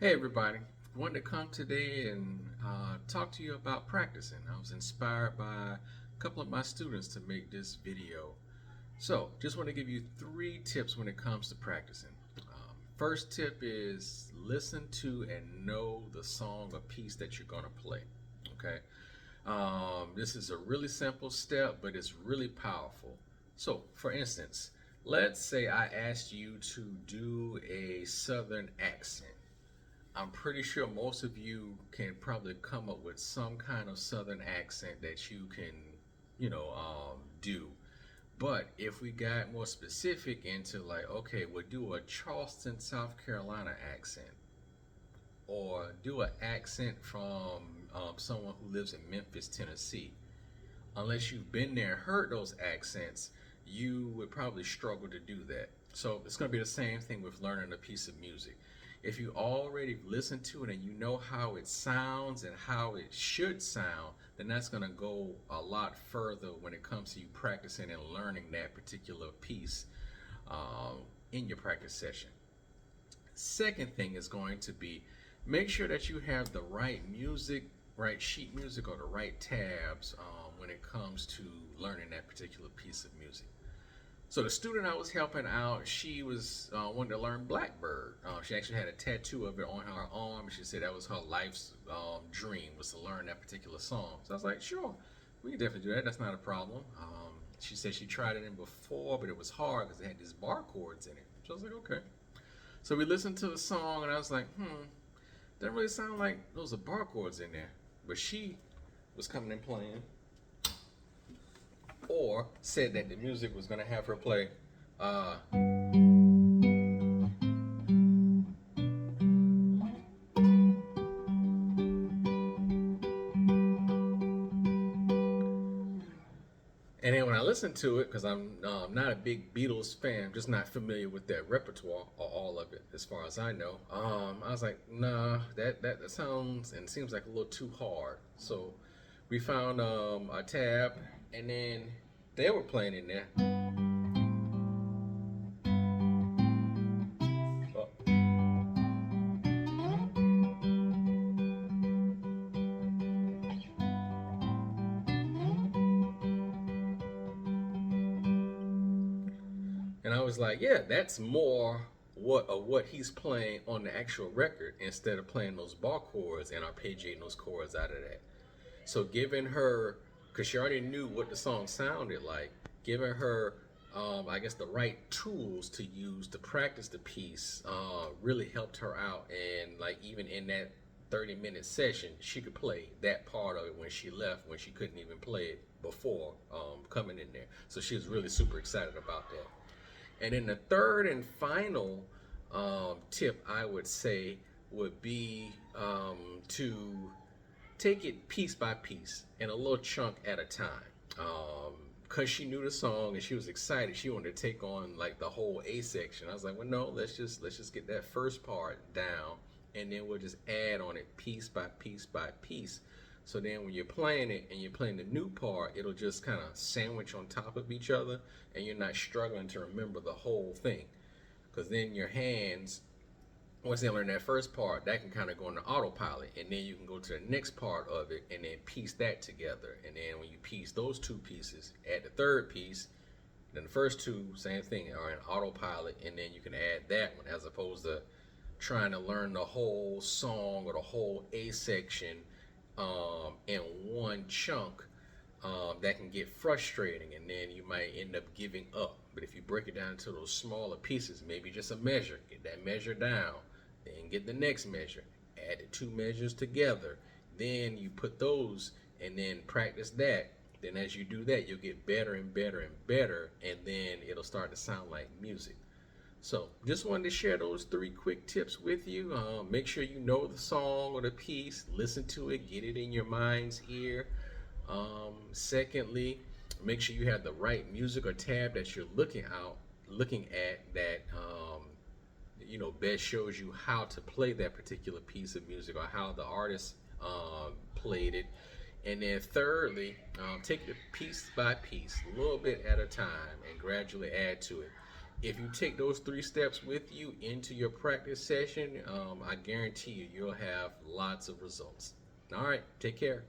Hey everybody, I wanted to come today and talk to you about practicing. I was inspired by a couple of my students to make this video. So, just want to give you three tips when it comes to practicing. First tip is listen to and know the song or piece that you're going to play. Okay, this is a really simple step, but it's really powerful. So, for instance, let's say I asked you to do a southern accent. I'm pretty sure most of you can probably come up with some kind of southern accent that you can, do. But if we got more specific into like, okay, we'll do a Charleston, South Carolina accent, or do an accent from someone who lives in Memphis, Tennessee. Unless you've been there and heard those accents, you would probably struggle to do that. So it's going to be the same thing with learning a piece of music. If you already listened to it and you know how it sounds and how it should sound, then that's going to go a lot further when it comes to you practicing and learning that particular piece uh, in your practice session. Second thing is going to be make sure that you have the right music, right sheet music, or the right tabs when it comes to learning that particular piece of music. So the student I was helping out, she was wanted to learn Blackbird. She actually had a tattoo of it on her arm. She said that was her life's dream, was to learn that particular song. So I was like, sure, we can definitely do that. That's not a problem. She said she tried it in before, but it was hard because it had these bar chords in it. So I was like, okay. So we listened to the song, and I was like, doesn't really sound like those are bar chords in there. But she was coming and playing, or said that the music was going to have her play. And then when I listened to it, because I'm not a big Beatles fan, just not familiar with their repertoire or all of it, as far as I know, I was like, nah, that sounds and seems like a little too hard. So we found a tab, and then they were playing in there. Uh, And I was like, yeah, that's more what he's playing on the actual record instead of playing those bar chords and arpeggiating those chords out of that. So giving her, because she already knew what the song sounded like, giving her, I guess, the right tools to use to practice the piece really helped her out. And like even in that 30-minute session, she could play that part of it when she left, when she couldn't even play it before coming in there. So she was really super excited about that. And then the third and final tip I would say would be to take it piece by piece and a little chunk at a time. Because she knew the song and she was excited, she wanted to take on like the whole A section. I was like, well, no, let's just get that first part down, and then we'll just add on it piece by piece by piece. So then when you're playing it and you're playing the new part, it'll just kind of sandwich on top of each other, and you're not struggling to remember the whole thing. Because then your hands, once they learn that first part, that can kind of go into autopilot, and then you can go to the next part of it and then piece that together. And then when you piece those two pieces, add the third piece, then the first two, same thing, are in autopilot, and then you can add that one as opposed to trying to learn the whole song or the whole A section in one chunk. That can get frustrating, and then you might end up giving up. But if you break it down into those smaller pieces, maybe just a measure, get that measure down, then get the next measure, add the two measures together, then you put those and then practice that. Then as you do that, you'll get better and better and better, and then it'll start to sound like music. So just wanted to share those three quick tips with you. Make sure you know the song or the piece, listen to it, get it in your mind's ear. Secondly, make sure you have the right music or tab that you're looking at that best shows you how to play that particular piece of music or how the artist played it. And then thirdly, take it piece by piece, a little bit at a time, and gradually add to it. If you take those 3 steps with you into your practice session, I guarantee you, you'll have lots of results. All right, take care.